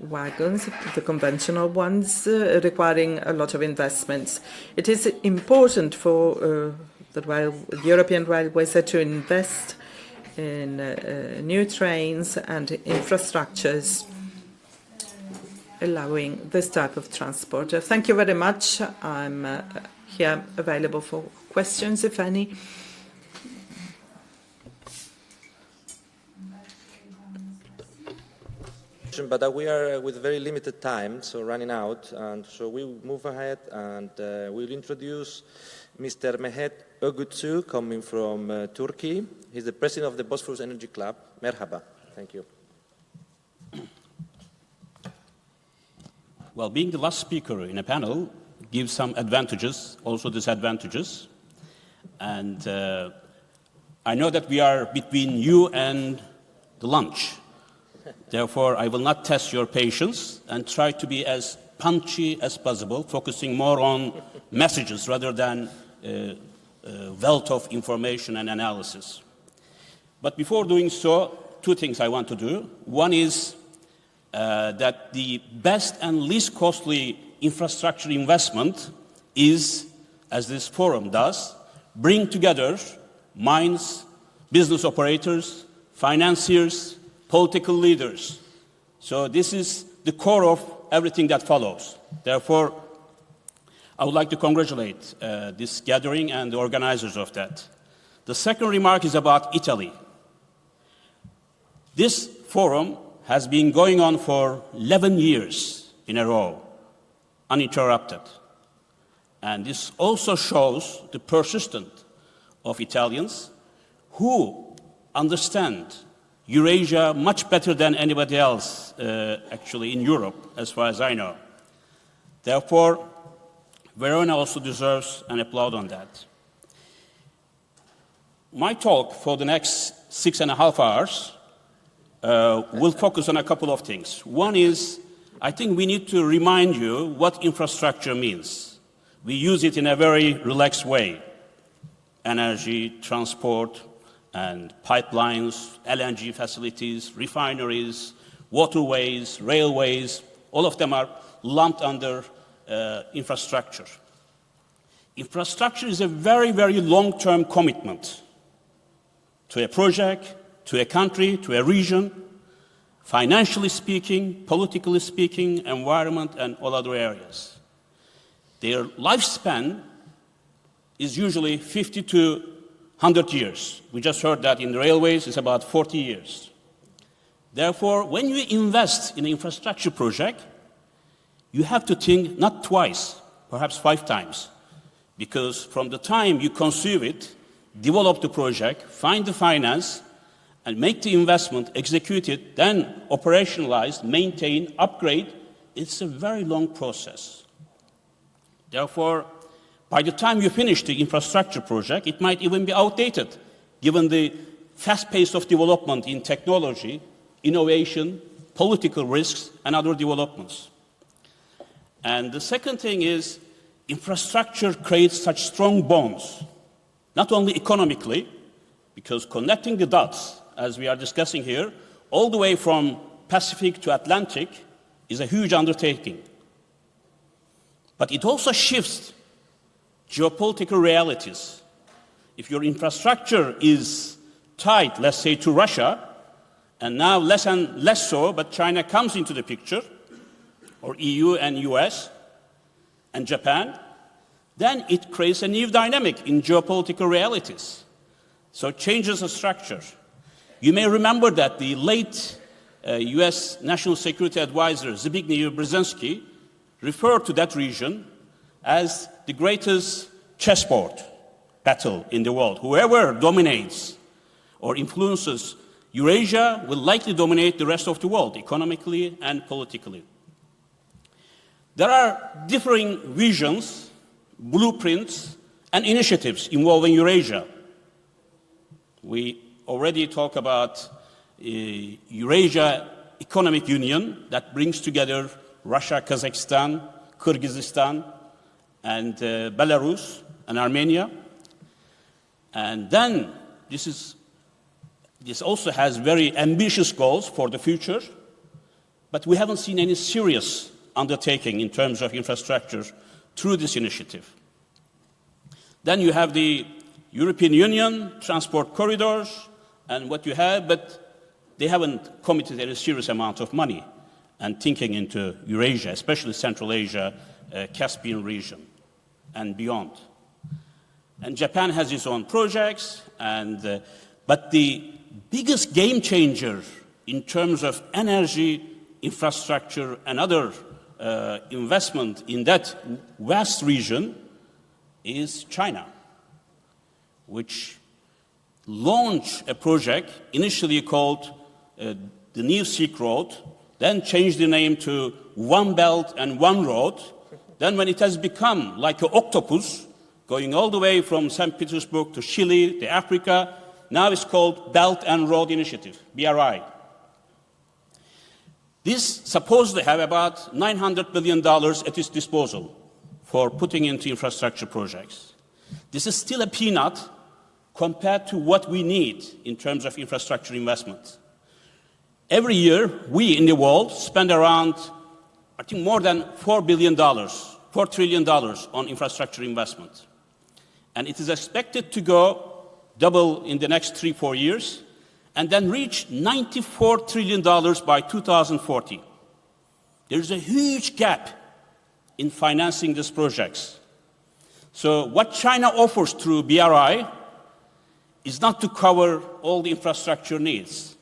wagons, the conventional ones, requiring a lot of investments. It is important for the European railways to invest in new trains and infrastructures allowing this type of transport. Thank you very much. I'm here available for questions, if any. But we are with very limited time, so running out, and so we'll move ahead and we'll introduce Mr. Mehmet Ögütsu, coming from Turkey. He's the president of the Bosphorus Energy Club. Merhaba. Thank you. Well, being the last speaker in a panel gives some advantages, also disadvantages. And I know that we are between you and the lunch. Therefore, I will not test your patience and try to be as punchy as possible, focusing more on messages rather than wealth of information and analysis. But before doing so, two things I want to do. One is that the best and least costly infrastructure investment is, as this forum does, bring together minds, business operators, financiers, political leaders. So this is the core of everything that follows. Therefore, I would like to congratulate this gathering and the organizers of that. The second remark is about Italy. This forum has been going on for 11 years in a row, uninterrupted. And this also shows the persistence of Italians who understand Eurasia much better than anybody else, actually, in Europe, as far as I know. Therefore, Verona also deserves an applaud on that. My talk for the next 6.5 hours will focus on a couple of things. One is, I think we need to remind you what infrastructure means. We use it in a very relaxed way. Energy, transport, and pipelines, LNG facilities, refineries, waterways, railways, all of them are lumped under infrastructure. Infrastructure is a very, very long-term commitment to a project, to a country, to a region, financially speaking, politically speaking, environment, and all other areas. Their lifespan is usually 50 to 100 years. We just heard that in the railways, it's about 40 years. Therefore, when you invest in an infrastructure project, you have to think not twice, perhaps 5 times, because from the time you conceive it, develop the project, find the finance, and make the investment, execute it, then operationalize, maintain, upgrade, it's a very long process. Therefore, by the time you finish the infrastructure project, it might even be outdated, given the fast pace of development in technology, innovation, political risks, and other developments. And the second thing is, infrastructure creates such strong bonds, not only economically, because connecting the dots, as we are discussing here, all the way from Pacific to Atlantic is a huge undertaking. But it also shifts geopolitical realities. If your infrastructure is tied, let's say, to Russia, and now less and less so, but China comes into the picture, or EU and US, and Japan, then it creates a new dynamic in geopolitical realities. So it changes the structure. You may remember that the late US National Security Advisor, Zbigniew Brzezinski, referred to that region as the greatest chessboard battle in the world. Whoever dominates or influences Eurasia will likely dominate the rest of the world, economically and politically. There are differing visions, blueprints, and initiatives involving Eurasia. We already talk about Eurasia Economic Union that brings together Russia, Kazakhstan, Kyrgyzstan, and Belarus and Armenia. And then this also has very ambitious goals for the future, but we haven't seen any serious undertaking in terms of infrastructure through this initiative. Then you have the European Union, transport corridors, and what you have, but they haven't committed any serious amount of money and thinking into Eurasia, especially Central Asia, Caspian region, and beyond. And Japan has its own projects, but the biggest game changer in terms of energy infrastructure and other investment in that vast region is China, which launched a project initially called the New Silk Road, then changed the name to One Belt and One Road. Then when it has become like an octopus, going all the way from St. Petersburg to Chile, to Africa, now it's called Belt and Road Initiative, BRI. This supposed to have about $900 billion at its disposal for putting into infrastructure projects. This is still a peanut compared to what we need in terms of infrastructure investment. Every year, we in the world spend around, I think, more than $4 trillion on infrastructure investment. And it is expected to go double in the next 3-4 years, and then reach $94 trillion by 2040. There's a huge gap in financing these projects. So what China offers through BRI is not to cover all the infrastructure needs,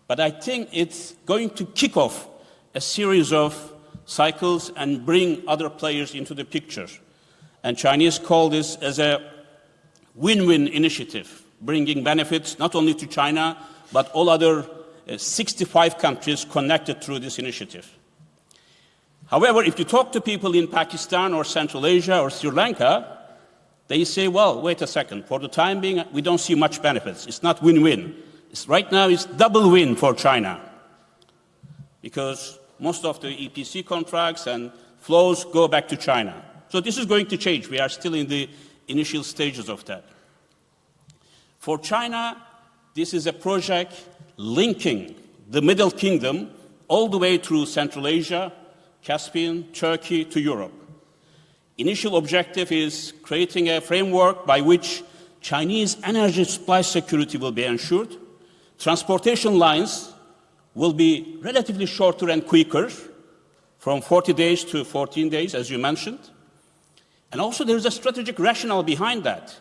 but I think it's going to kick off a series of cycles and bring other players into the picture. And Chinese call this as a win-win initiative, bringing benefits not only to China, but all other 65 countries connected through this initiative. However, if you talk to people in Pakistan or Central Asia or Sri Lanka, they say, well, wait a second, for the time being, we don't see much benefits. It's not win-win. Right now, it's double win for China, because most of the EPC contracts and flows go back to China. So this is going to change. We are still in the initial stages of that. For China, this is a project linking the Middle Kingdom all the way through Central Asia, Caspian, Turkey to Europe. Initial objective is creating a framework by which Chinese energy supply security will be ensured. Transportation lines will be relatively shorter and quicker, from 40 days to 14 days, as you mentioned. And also there is a strategic rationale behind that,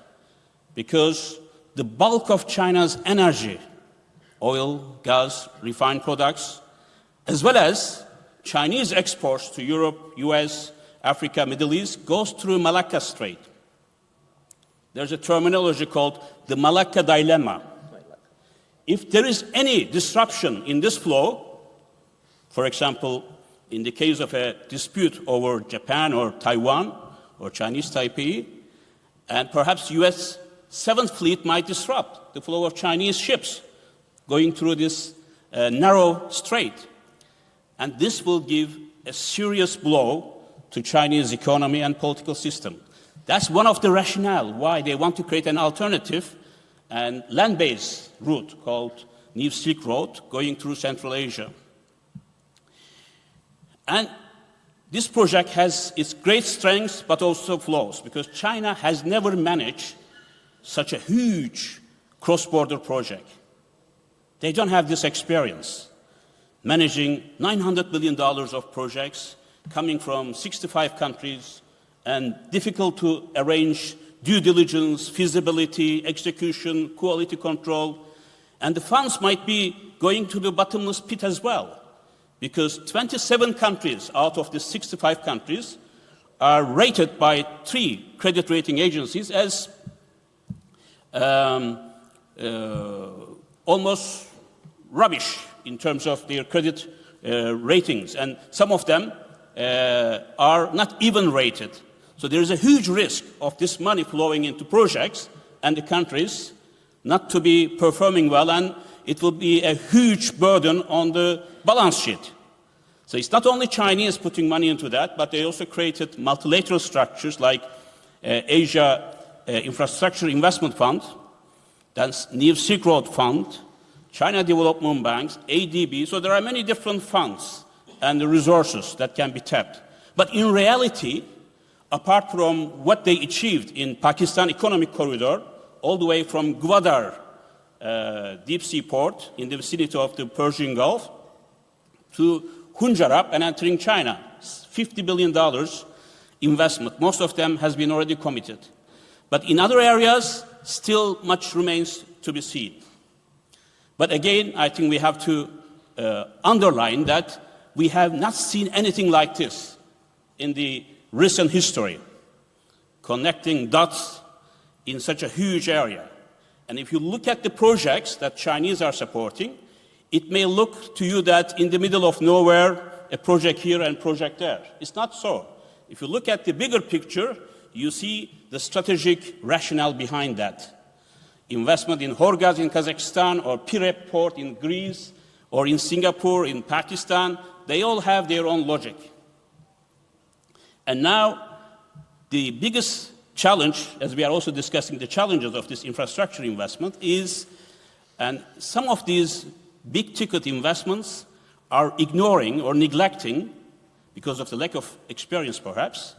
because the bulk of China's energy, oil, gas, refined products, as well as Chinese exports to Europe, US, Africa, Middle East, goes through Malacca Strait. There's a terminology called the Malacca Dilemma. If there is any disruption in this flow, for example, in the case of a dispute over Japan or Taiwan or Chinese Taipei, and perhaps US 7th Fleet might disrupt the flow of Chinese ships going through this narrow strait. And this will give a serious blow to Chinese economy and political system. That's one of the rationale why they want to create an alternative and land-based route called New Silk Road going through Central Asia. And this project has its great strengths but also flaws, because China has never managed such a huge cross-border project. They don't have this experience managing $900 billion of projects coming from 65 countries, and difficult to arrange due diligence, feasibility, execution, quality control. And the funds might be going to the bottomless pit as well, because 27 countries out of the 65 countries are rated by 3 credit rating agencies as almost rubbish in terms of their credit ratings. And some of them are not even rated. So there is a huge risk of this money flowing into projects and the countries not to be performing well, and it will be a huge burden on the balance sheet. So it's not only Chinese putting money into that, but they also created multilateral structures like Asia Infrastructure Investment Fund, that's New Silk Road Fund, China Development Banks, ADB. So there are many different funds and the resources that can be tapped. But in reality, apart from what they achieved in Pakistan Economic Corridor, all the way from Gwadar deep sea port in the vicinity of the Persian Gulf to Hunjarap and entering China, $50 billion investment. Most of them has been already committed. But in other areas, still much remains to be seen. But again, I think we have to underline that we have not seen anything like this in the recent history, connecting dots in such a huge area. And if you look at the projects that Chinese are supporting, it may look to you that in the middle of nowhere, a project here and project there. It's not so. If you look at the bigger picture, you see the strategic rationale behind that. Investment in Horgaz in Kazakhstan, or Pirep port in Greece, or in Singapore, in Pakistan, they all have their own logic. And now, the biggest challenge, as we are also discussing the challenges of this infrastructure investment, is, and some of these big-ticket investments are ignoring or neglecting, because of the lack of experience perhaps,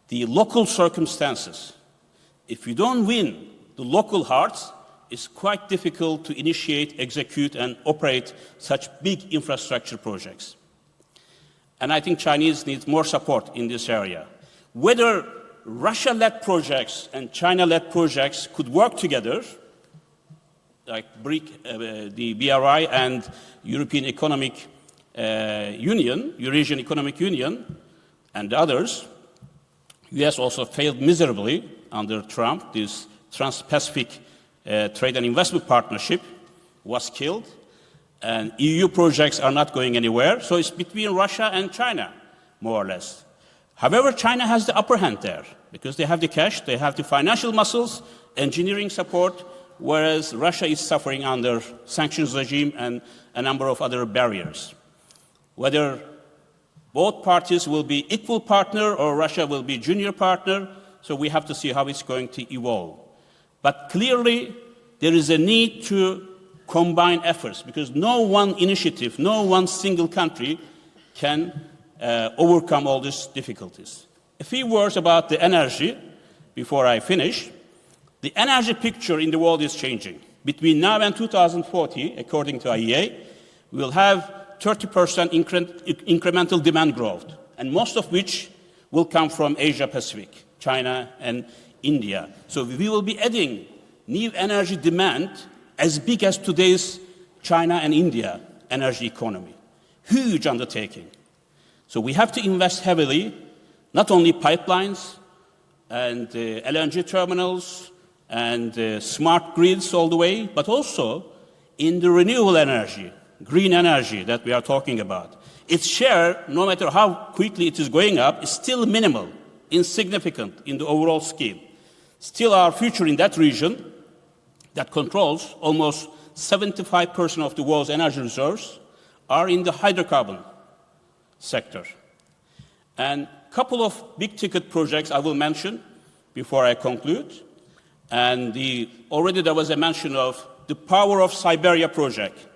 the local circumstances. If you don't win the local hearts, it's quite difficult to initiate, execute, and operate such big infrastructure projects. And I think Chinese need more support in this area. Whether Russia-led projects and China-led projects could work together, like the BRI and European Economic Union, Eurasian Economic Union, and others. US also failed miserably under Trump. This Trans-Pacific Trade and Investment Partnership was killed, and EU projects are not going anywhere, so it's between Russia and China, more or less. However, China has the upper hand there, because they have the cash, they have the financial muscles, engineering support, whereas Russia is suffering under sanctions regime and a number of other barriers. Whether both parties will be equal partner or Russia will be junior partner, so we have to see how it's going to evolve. But clearly, there is a need to combine efforts, because no one initiative, no one single country can overcome all these difficulties. A few words about the energy before I finish. The energy picture in the world is changing. Between now and 2040, according to IEA, we will have 30% incremental demand growth, and most of which will come from Asia Pacific, China and India. So we will be adding new energy demand as big as today's China and India energy economy. Huge undertaking. So we have to invest heavily, not only pipelines and LNG terminals and smart grids all the way, but also in the renewable energy, green energy that we are talking about. Its share, no matter how quickly it is going up, is still minimal, insignificant in the overall scheme. Still, our future in that region that controls almost 75% of the world's energy reserves are in the hydrocarbon sector. And a couple of big-ticket projects I will mention before I conclude. And already there was a mention of the Power of Siberia project.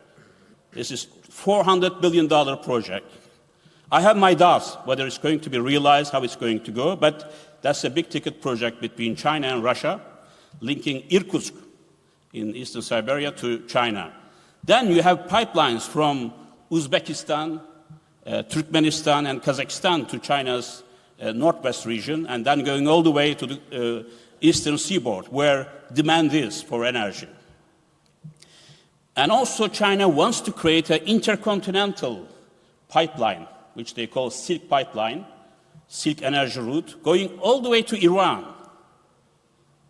This is a $400 billion project. I have my doubts whether it's going to be realized, how it's going to go, but that's a big-ticket project between China and Russia, linking Irkutsk in eastern Siberia to China. Then you have pipelines from Uzbekistan, Turkmenistan, and Kazakhstan to China's northwest region, and then going all the way to the eastern seaboard, where demand is for energy. And also China wants to create an intercontinental pipeline, which they call Silk Pipeline, Silk Energy Route, going all the way to Iran,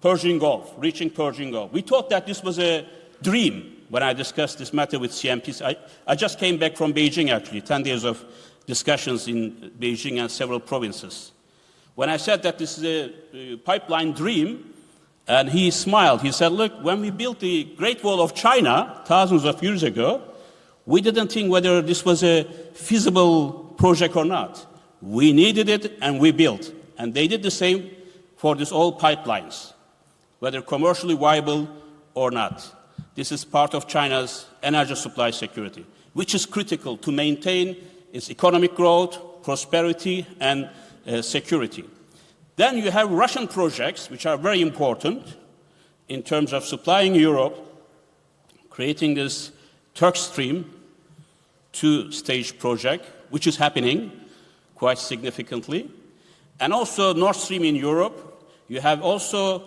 Persian Gulf, reaching Persian Gulf. We thought that this was a dream when I discussed this matter with CMPs. I just came back from Beijing, actually, 10 days of discussions in Beijing and several provinces. When I said that this is a pipeline dream, and he smiled. He said, look, when we built the Great Wall of China thousands of years ago, we didn't think whether this was a feasible project or not. We needed it, and we built. And they did the same for these old pipelines, whether commercially viable or not. This is part of China's energy supply security, which is critical to maintain its economic growth, prosperity, and security. Then you have Russian projects, which are very important in terms of supplying Europe, creating this Turk Stream 2-stage project, which is happening quite significantly. And also Nord Stream in Europe. You have also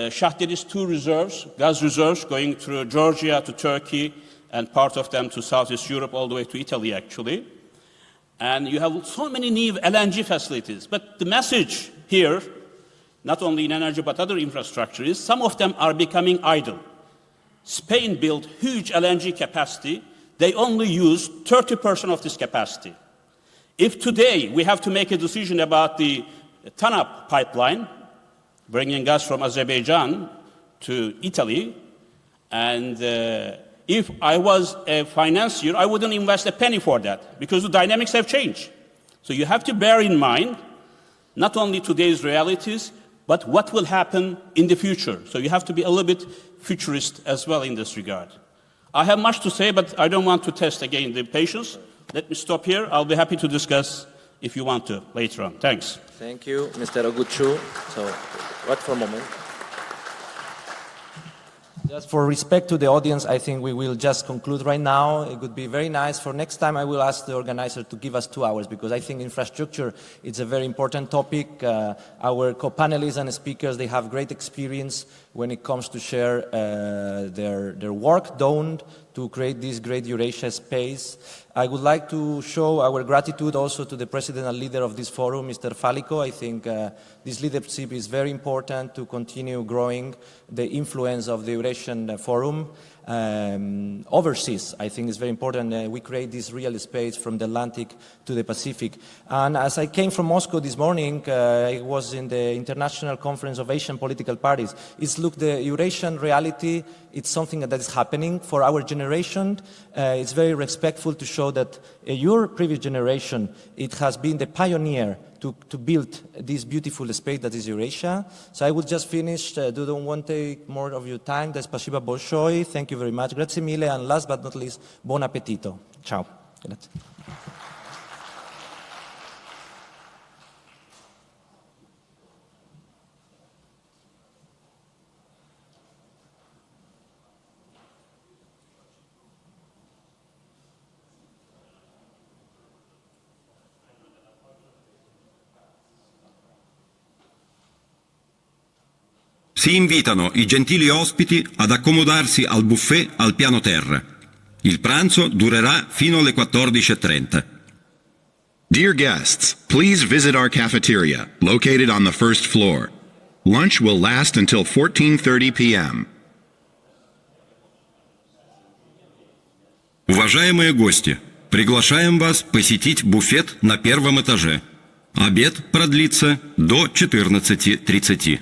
Shah Deniz 2 reserves, gas reserves going through Georgia to Turkey, and part of them to Southeast Europe, all the way to Italy, actually. And you have so many new LNG facilities. But the message here, not only in energy but other infrastructure, is some of them are becoming idle. Spain built huge LNG capacity. They only use 30% of this capacity. If today we have to make a decision about the TANAP pipeline, bringing gas from Azerbaijan to Italy, and if I was a financier, I wouldn't invest a penny for that because the dynamics have changed. So you have to bear in mind not only today's realities, but what will happen in the future. So you have to be a little bit futurist as well in this regard. I have much to say, but I don't want to test again the patience. Let me stop here. I'll be happy to discuss if you want to later on. Thanks. Thank you, Mr. Oguchu. So, what for a moment? Just for respect to the audience, I think we will just conclude right now. It would be very nice. For next time, I will ask the organizer to give us 2 hours because I think infrastructure is a very important topic. Our co-panelists and speakers, they have great experience when it comes to share their work done to create this great Eurasia space. I would like to show our gratitude also to the president and leader of this forum, Mr. Falico. I think this leadership is very important to continue growing the influence of the Eurasian Forum overseas. I think it's very important we create this real space from the Atlantic to the Pacific. And as I came from Moscow this morning, I was in the International Conference of Asian Political Parties. Look, the Eurasian reality, it's something that is happening for our generation. It's very respectful to show that your previous generation, it has been the pioneer to build this beautiful space that is Eurasia. So I will just finish. Don't want to take more of your time. Spasiba bolshoi. Thank you very much. Grazie mille. And last but not least, buon appetito. Ciao. Grazie. Si invitano i gentili ospiti ad accomodarsi al buffet al piano terra. Il pranzo durerà fino alle 14:30. Dear guests, please visit our cafeteria, located on the first floor. Lunch will last until 14:30 p.m. Уважаемые гости, приглашаем вас посетить буфет на первом этаже. Обед продлится до 14:30.